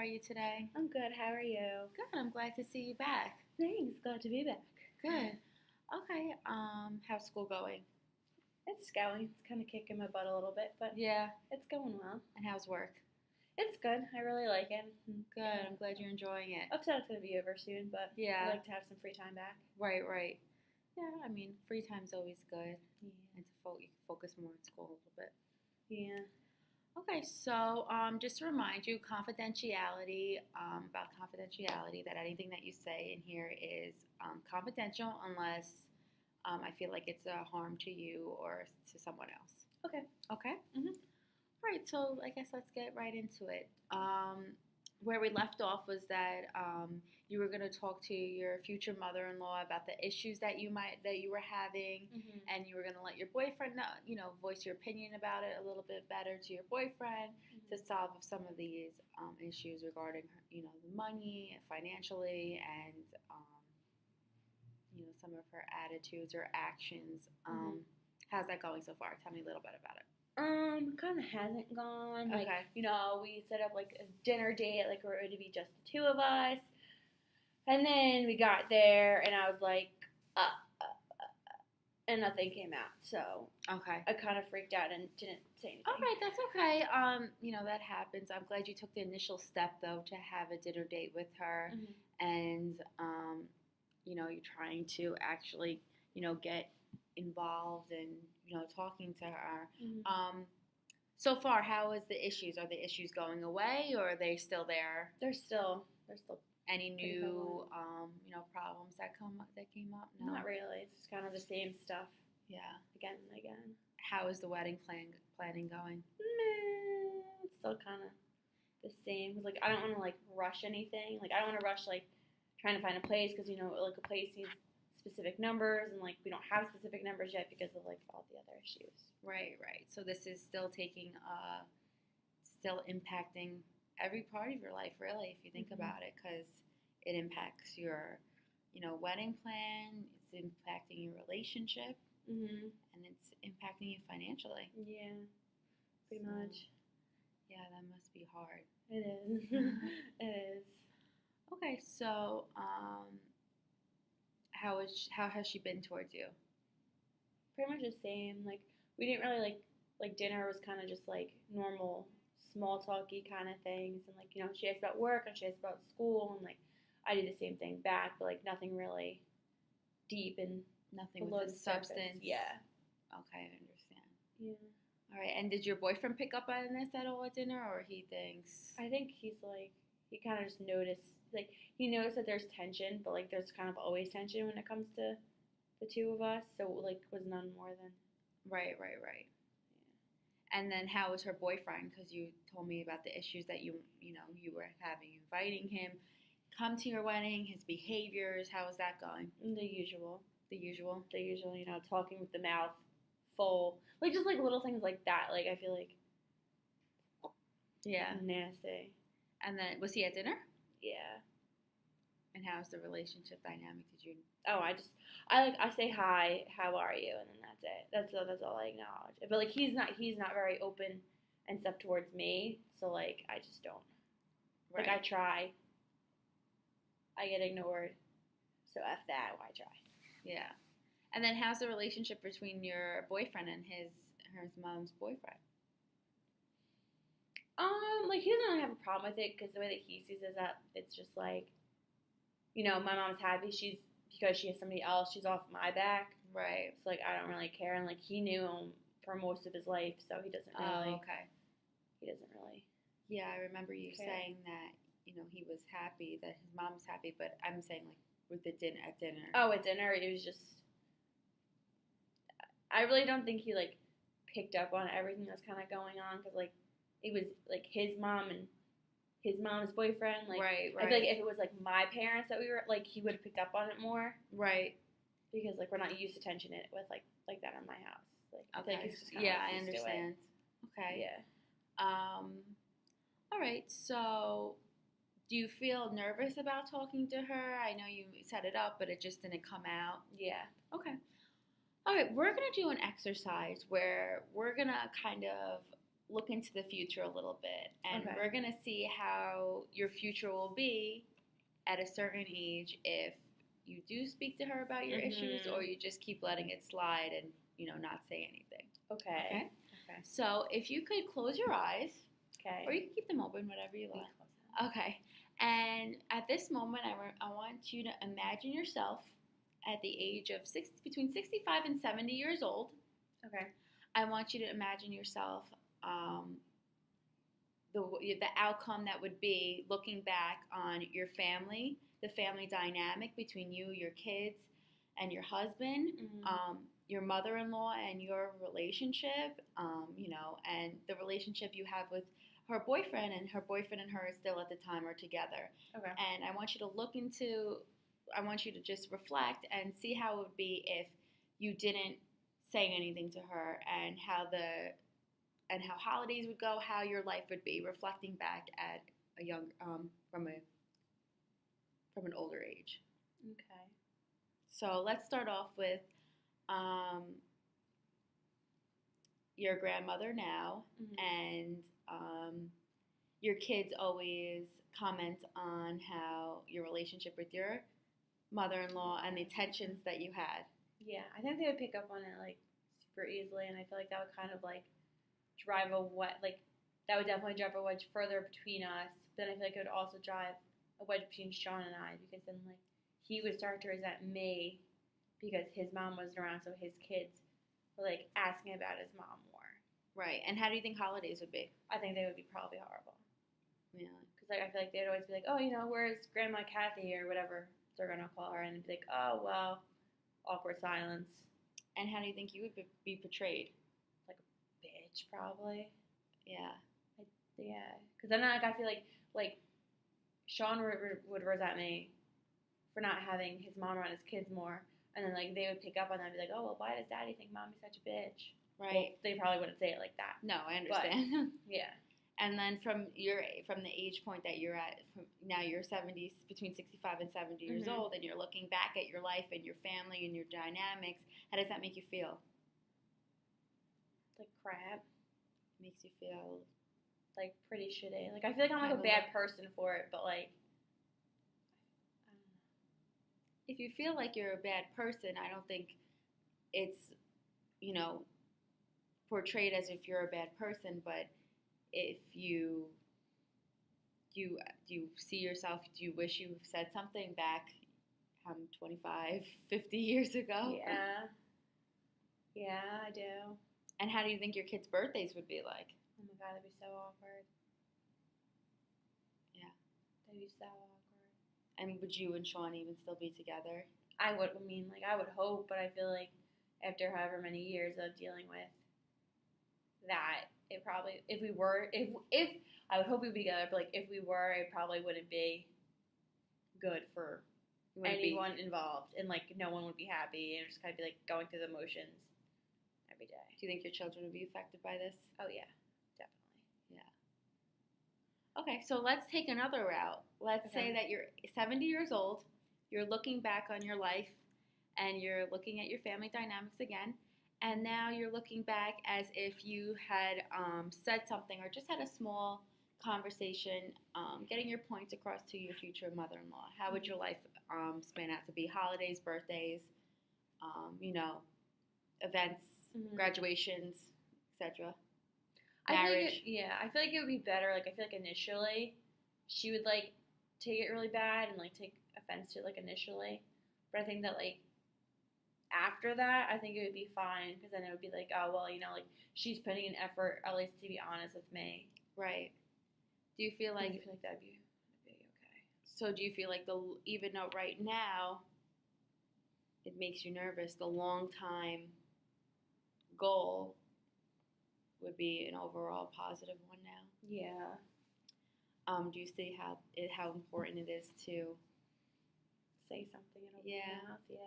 are you today? I'm good. How are you? Good. I'm glad to see you back. Thanks. Glad to be back. Good. Okay. How's school going? It's going. It's kind of kicking my butt a little bit, but Yeah. it's going well. And how's work? It's good. I really like it. Good. I'm glad you're enjoying it. Upset it's going to be over soon, but Yeah. I'd like to have some free time back. Right. Yeah. I mean, free time's always good, Yeah. and you can focus more on school a little bit. Yeah. Okay. So, just to remind you, confidentiality. About confidentiality. That anything that you say in here is confidential unless I feel like it's a harm to you or to someone else. Okay. Okay. Mhm. Right, so I guess let's get right into it. Where we left off was that you were going to talk to your future mother-in-law about the issues that you were having, Mhm. and you were going to let your boyfriend know, voice your opinion about it a little bit better to your boyfriend to solve some of these issues regarding, the money, financially, and some of her attitudes or actions. How's that going so far? Tell me a little bit about it. Kind of hasn't gone. Like, Okay. We set up like a dinner date, like we're going to be just the two of us. And then we got there, and I was like, and nothing came out. So Okay. I kind of freaked out and didn't say anything. All right, that's okay. That happens. I'm glad you took the initial step though to have a dinner date with her, and you're trying to actually, get involved and talking to her. So far, how is the issues? Are the issues going away, or are they still there? They're still Any pretty new prevalent. problems that came up? No, Not really. It's just kind of the same stuff Yeah. again and again. How is the wedding planning going? Meh, it's still kind of the same. 'Cause, like, I don't want to like rush anything. Like, I don't want to rush like trying to find a place because like a place needs specific numbers, and like we don't have specific numbers yet because of like all the other issues. Right. So this is still still impacting every part of your life, really, if you think about it, because it impacts your, wedding plan. It's impacting your relationship, and it's impacting you financially. Yeah, pretty much. Yeah, that must be hard. It is. It is. Okay, so how has she been towards you? Pretty much the same. Like, we didn't really like dinner was kind of just like normal small talky kind of things, and like she asked about work and she asked about school, and like I did the same thing back, but like nothing really deep and Nothing below with the the surface. substance. Yeah. Okay, I understand. Yeah. All right, and did your boyfriend pick up on this at all at dinner, or he thinks? I think he's like he kind of just noticed he noticed that there's tension, but like there's kind of always tension when it comes to the two of us, so like was none more than. Right. And then how was her boyfriend? Because you told me about the issues that you were having, inviting him come to your wedding, his behaviors. How is that going? The usual. The usual. Talking with the mouth full, like just like little things like that. Like I feel like. Yeah. Nasty. And then was he at dinner? Yeah. And how's the relationship dynamic? Did you? Oh, I say hi, how are you, and then that's it. That's all I acknowledge. But like he's not very open and stuff towards me, so like I just don't. Right. Like I try. I get ignored, so F that. Why try? Yeah. And then how's the relationship between your boyfriend and her mom's boyfriend? Like he doesn't really have a problem with it because the way that he sees it is that it's just like, my mom's happy because she has somebody else. She's off my back. Right. So like I don't really care, and like he knew him for most of his life, so he doesn't really. Oh, okay. He doesn't really. Yeah, I remember you care. saying that he was happy that his mom was happy, but I'm saying like with the at dinner. Oh, at dinner it was just. I really don't think he like picked up on everything that's kind of going on because like it was like his mom and his mom's boyfriend. Like right. I feel like if it was like my parents that we were like he would have picked up on it more. Right. Because like we're not used to tension it with like that in my house. Like I Okay. think it's just kind yeah, of I understand. Okay. Yeah. All right. So, do you feel nervous about talking to her? I know you set it up, but it just didn't come out. Yeah. Okay. All right. We're gonna do an exercise where we're gonna kind of look into the future a little bit, And Okay. we're going to see how your future will be at a certain age if you do speak to her about your issues or you just keep letting it slide and, not say anything. Okay. So if you could close your eyes, Okay. or you can keep them open, whatever you like. Okay. And at this moment, I want you to imagine yourself at the age of between 65 and 70 years old. Okay. I want you to imagine yourself the outcome that would be looking back on your family, the family dynamic between you, your kids, and your husband, your mother-in-law and your relationship, and the relationship you have with her boyfriend, and her boyfriend and her still at the time are together. Okay. And I want you to just reflect and see how it would be if you didn't say anything to her, and how holidays would go, how your life would be, reflecting back at a young from an older age. Okay. So let's start off with your grandmother now, and your kids always comment on how your relationship with your mother-in-law and the tensions that you had. Yeah, I think they would pick up on it like super easily, and I feel like that would kind of like that would definitely drive a wedge further between us. But then I feel like it would also drive a wedge between Sean and I, because then like he would start to resent me because his mom wasn't around, so his kids were like asking about his mom more. Right. And how do you think holidays would be? I think they would be probably horrible. Yeah. Because like I feel like they'd always be like, oh, where's Grandma Kathy or whatever they're gonna call her, and be like, oh well, awkward silence. And how do you think you would be portrayed? Like a bitch, probably. Yeah. Yeah. Because then I feel like Sean would resent me for not having his mom around his kids more, and then like they would pick up on that and be like, oh well, why does Daddy think Mommy's such a bitch? Right. Well, they probably wouldn't say it like that. No, I understand. But, yeah. And then from the age point that you're at, now you're 70, between 65 and 70 years old, and you're looking back at your life and your family and your dynamics, how does that make you feel? Like crap. Makes you feel like pretty shitty. Like I feel like I'm like a bad person for it, but like I don't know. If you feel like you're a bad person, I don't think it's portrayed as if you're a bad person, but if you see yourself, do you wish you said something back 25, 50 years ago? Yeah, I do. And how do you think your kids' birthdays would be like? Oh my god, that'd be so awkward. Yeah. That'd be so awkward. And would you and Sean even still be together? I would hope, but I feel like after however many years of dealing with that, it probably, if I would hope we'd be together, but like if we were, it probably wouldn't be good for anyone involved, and like no one would be happy, and just kind of be like going through the motions every day. Do you think your children would be affected by this? Oh yeah, definitely. Yeah. Okay, so let's take another route. Let's say that you're 70 years old, you're looking back on your life, and you're looking at your family dynamics again, and now you're looking back as if you had said something or just had a small conversation, getting your points across to your future mother-in-law. How would your life span out to be? Holidays, birthdays, events, graduations, etc. Marriage. I feel like it would be better. Like I feel like initially, she would like take it really bad and like take offense to it like initially, but I think that like after that, I think it would be fine, because then it would be like, oh well, like she's putting an effort at least to be honest with me. Right. Do you feel like that'd be okay? So do you feel like even though right now it makes you nervous, the long time goal would be an overall positive one now? Yeah. Do you see how important it is to say something in a mouth? Yeah.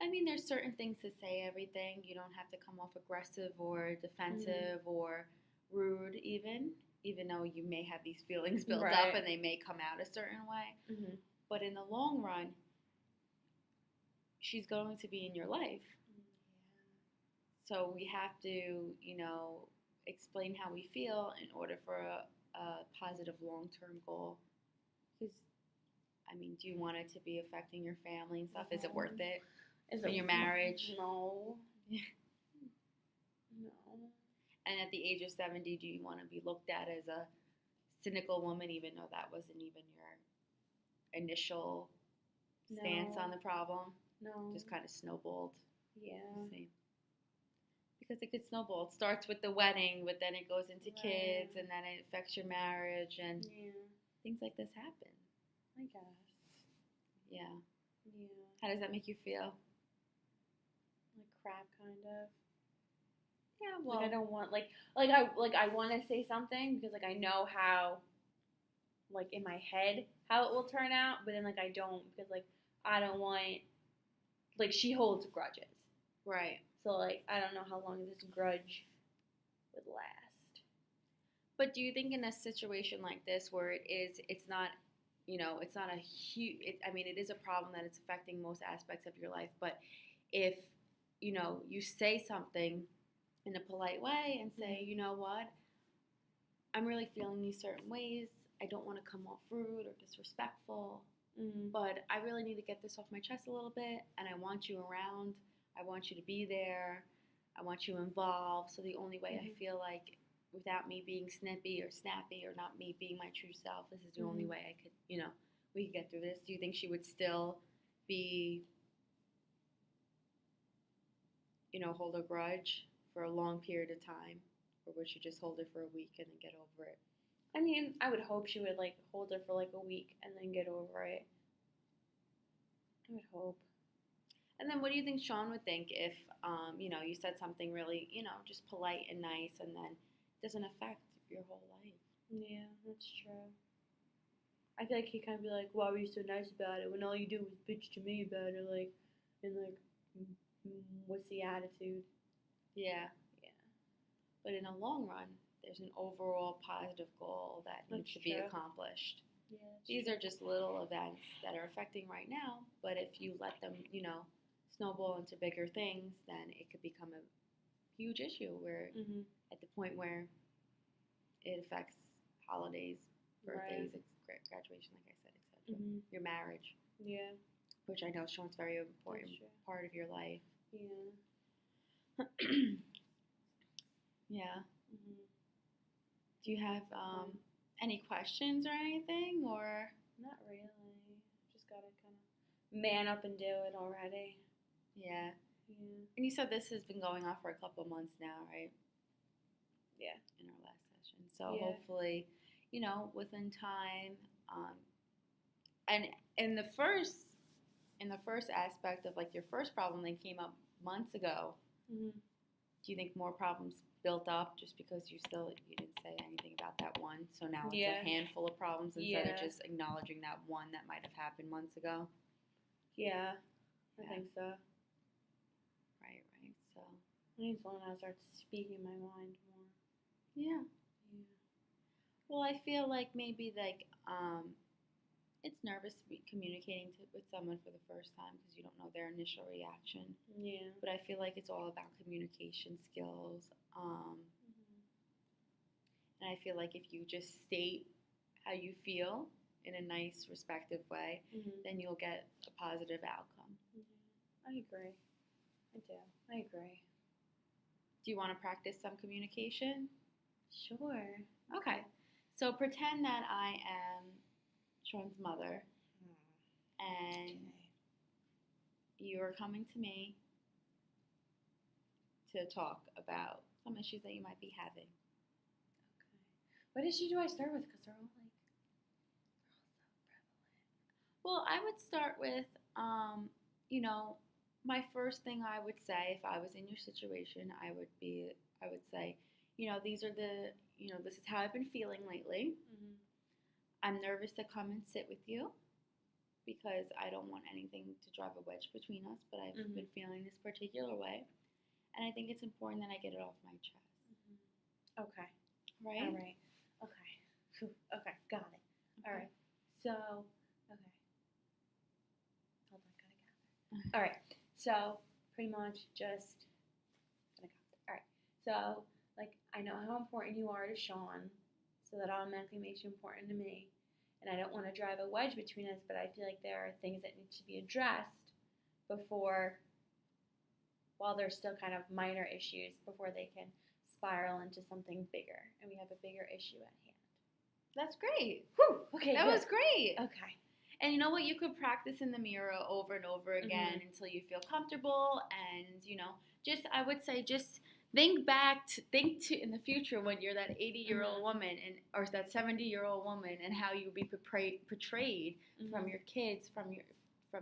I mean, there's certain things to say everything. You don't have to come off aggressive or defensive or rude even though you may have these feelings built up and they may come out a certain way. But in the long run, she's going to be in your life. So we have to, explain how we feel in order for a a positive long-term goal? Because, I mean, do you want it to be affecting your family and stuff? Is it worth it Is for it your marriage? No. No. And at the age of 70, do you want to be looked at as a cynical woman, even though that wasn't even your initial stance on the problem? No. Just kind of snowballed. Yeah. Because it could snowball. It starts with the wedding, but then it goes into Right. kids, and then it affects your marriage, and Yeah. things like this happen. I guess. Yeah. Yeah. How does that make you feel? Like crap, kind of. Yeah, Like well, I don't want I want to say something because like I know how, like in my head how it will turn out, but then like I don't because like I don't want, like she holds grudges, right. so like I don't know how long this grudge would last. But do you think in a situation like this where it's not, it's not a huge, I mean, it is a problem that it's affecting most aspects of your life, but if, you say something in a polite way and say, you know what, I'm really feeling these certain ways. I don't want to come off rude or disrespectful, but I really need to get this off my chest a little bit, and I want you around. I want you to be there. I want you involved. So the only way I feel like without me being snippy or snappy or not me being my true self, this is the only way I could, we could get through this. Do you think she would still be, hold a grudge for a long period of time? Or would she just hold it for a week and then get over it? I mean, I would hope she would like hold it for like a week and then get over it. I would hope. And then what do you think Sean would think if, you said something really, just polite and nice, and then it doesn't affect your whole life? Yeah, that's true. I feel like he kind of be like, why were you so nice about it when all you do was bitch to me about it, like, and like, what's the attitude? Yeah. Yeah. But in the long run, there's an overall positive goal that needs to be accomplished. Yeah, these are just little events that are affecting right now, but if you let them, snowball into bigger things, then it could become a huge issue where at the point where it affects holidays, birthdays, graduation, like I said, etc. Your marriage. Yeah. Which I know Sean's very important part of your life. Yeah. Yeah. Do you have any questions or anything, or? Not really. Just gotta kind of man up and do it already. Yeah. Yeah. And you said this has been going on for a couple of months now, right? Yeah. In our last session. So hopefully, within time, and in the first aspect of like your first problem that came up months ago, do you think more problems built up just because you didn't say anything about that one? So now it's a handful of problems instead of just acknowledging that one that might have happened months ago? Yeah, I think so. Right. So I need someone to start speaking my mind more. Yeah. Well, I feel like maybe it's nervous to be communicating with someone for the first time because you don't know their initial reaction. Yeah. But I feel like it's all about communication skills. And I feel like if you just state how you feel in a nice, respectful way, then you'll get a positive outcome. I agree. I do. I agree. Do you want to practice some communication? Sure. Okay. So pretend that I am Sean's mother, and you're coming to me to talk about some issues that you might be having. Okay. What issue do I start with? Because they're all so prevalent. Well, I would start with, my first thing I would say if I was in your situation, I would say, these are this is how I've been feeling lately. I'm nervous to come and sit with you because I don't want anything to drive a wedge between us, but I've been feeling this particular way, and I think it's important that I get it off my chest. Okay. Right? All right. Okay. Okay, got it. All right. So, okay. Hold on, gotta gather. All right. So, pretty much just gonna gather. All right. So, like, I know how important you are to Sean. So that automatically makes you important to me. And I don't want to drive a wedge between us, but I feel like there are things that need to be addressed before, while there's still kind of minor issues, before they can spiral into something bigger. And we have a bigger issue at hand. That's great. Whew, okay, That good. was great. Okay. And you know what? You could practice in the mirror over and over again until you feel comfortable. And, just, I would say, just think to in the future when you're that 80-year-old woman or that 70-year-old woman, and how you would be portrayed from your kids, from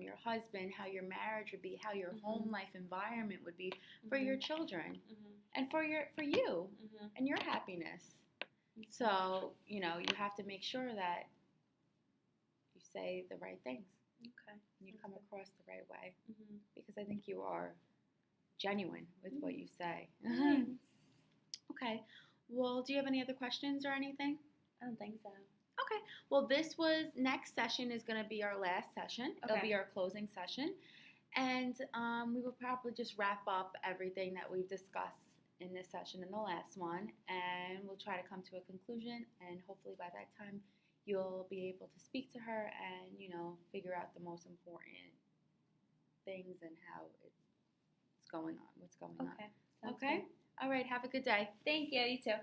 your husband, how your marriage would be, how your home life environment would be for your children and for you and your happiness. So, you have to make sure that you say the right things. Okay. You come across the right way. Because I think you are genuine with what you say. Okay. Well, do you have any other questions or anything? I don't think so. Okay. Well, next session is going to be our last session. Okay. It'll be our closing session. And we will probably just wrap up everything that we've discussed in this session and the last one. And we'll try to come to a conclusion. And hopefully by that time, you'll be able to speak to her and, figure out the most important things and how it's going on, what's going on. Okay. Sounds Okay? good. All right. Have a good day. Thank you. You too.